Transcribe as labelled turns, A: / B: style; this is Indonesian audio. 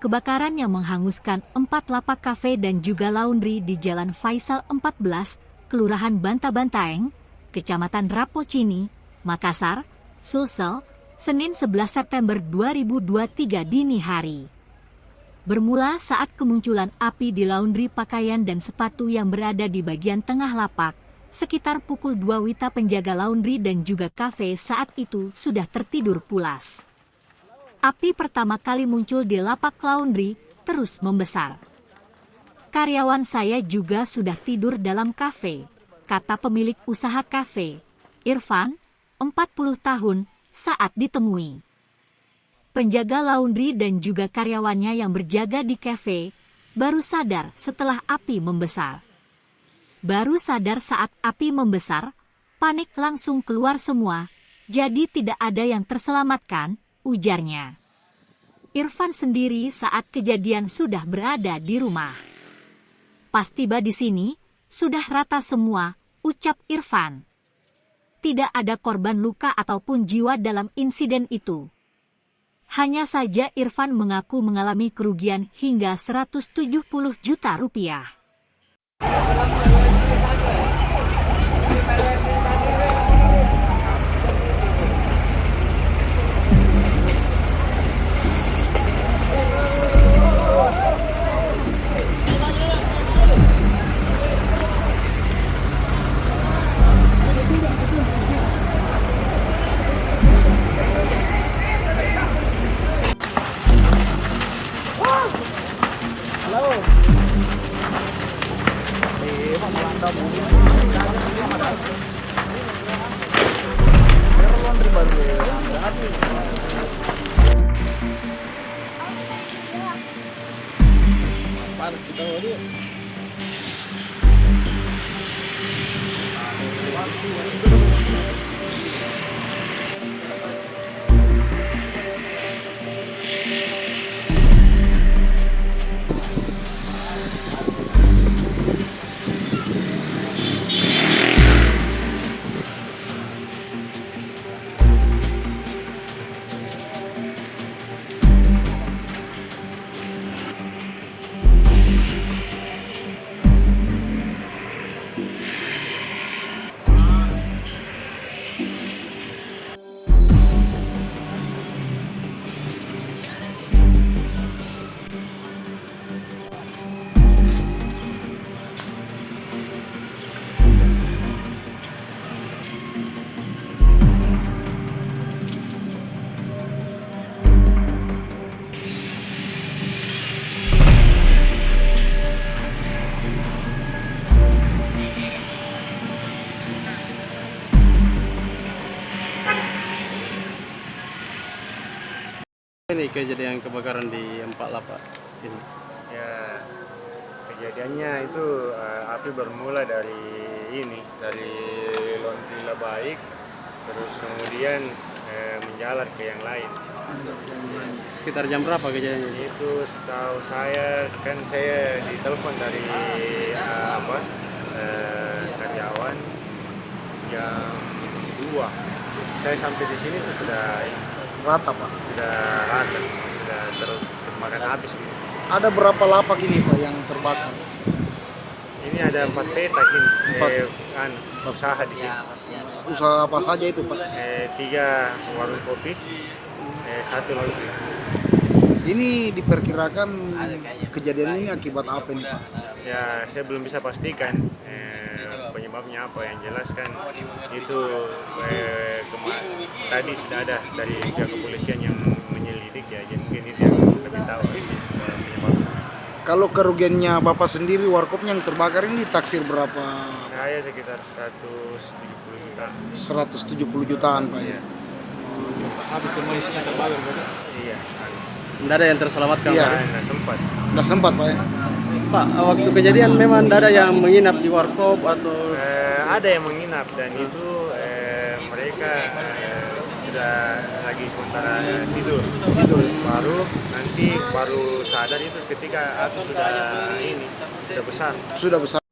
A: kebakaran yang menghanguskan 4 lapak kafe dan juga laundry di Jalan Faisal 14, Kelurahan Banta-Bantaeng, Kecamatan Rapocini, Makassar, Sulsel, Senin 11 September 2023 dini hari. Bermula saat kemunculan api di laundry pakaian dan sepatu yang berada di bagian tengah lapak, sekitar pukul 2 Wita penjaga laundry dan juga kafe saat itu sudah tertidur pulas. Api pertama kali muncul di lapak laundry, terus membesar. Karyawan saya juga sudah tidur dalam kafe, kata pemilik usaha kafe, Irfan, 40 tahun, saat ditemui. Penjaga laundry dan juga karyawannya yang berjaga di kafe, baru sadar setelah api membesar. Baru sadar saat api membesar, panik langsung keluar semua, jadi tidak ada yang terselamatkan, ujarnya. Irfan sendiri saat kejadian sudah berada di rumah. Pas tiba di sini, sudah rata semua, ucap Irfan. Tidak ada korban luka ataupun jiwa dalam insiden itu. Hanya saja Irfan mengaku mengalami kerugian hingga 170 juta rupiah.
B: Ini kejadian kebakaran di 4 lapak ini.
C: Ya, kejadiannya itu api bermula dari laundry Labaik, terus kemudian menjalar ke yang lain.
B: Sekitar jam berapa kejadiannya?
C: Itu setahu saya, kan saya ditelepon dari karyawan jam 2. Saya sampai di sini tuh sudah
D: Rata, Pak.
C: sudah rata, sudah termakan habis.
D: Ada berapa lapak ini, Pak, yang terbakar?
C: Ini ada 4 petak ini, usaha di sini.
D: Usaha apa saja itu, Pak?
C: 3 warung kopi, 1 laundry.
D: Ini diperkirakan kejadian ini akibat apa nih, Pak?
C: Ya, saya belum bisa pastikan penyebabnya apa. Yang jelas kan itu tadi sudah ada dari pihak kepolisian yang menyelidik, ya, jadi mungkin itu yang lebih tahu penyebabnya.
D: Kalau kerugiannya Bapak sendiri, warkopnya yang terbakar ini taksir berapa?
C: Saya sekitar 170 juta.
D: 170 jutaan, Pak, ya.
B: Habis semua isinya terbakar, Pak.
C: Iya, habis.
B: Tidak ada yang terselamatkan,
D: Iya.
B: Pak.
C: Nggak sempat.
D: Nggak sempat, Pak, ya?
B: Pak, waktu kejadian memang tidak ada yang menginap di warkop atau
C: Ada yang menginap dan itu mereka sudah lagi sementara tidur. Baru sadar itu ketika api sudah besar.
D: Sudah besar.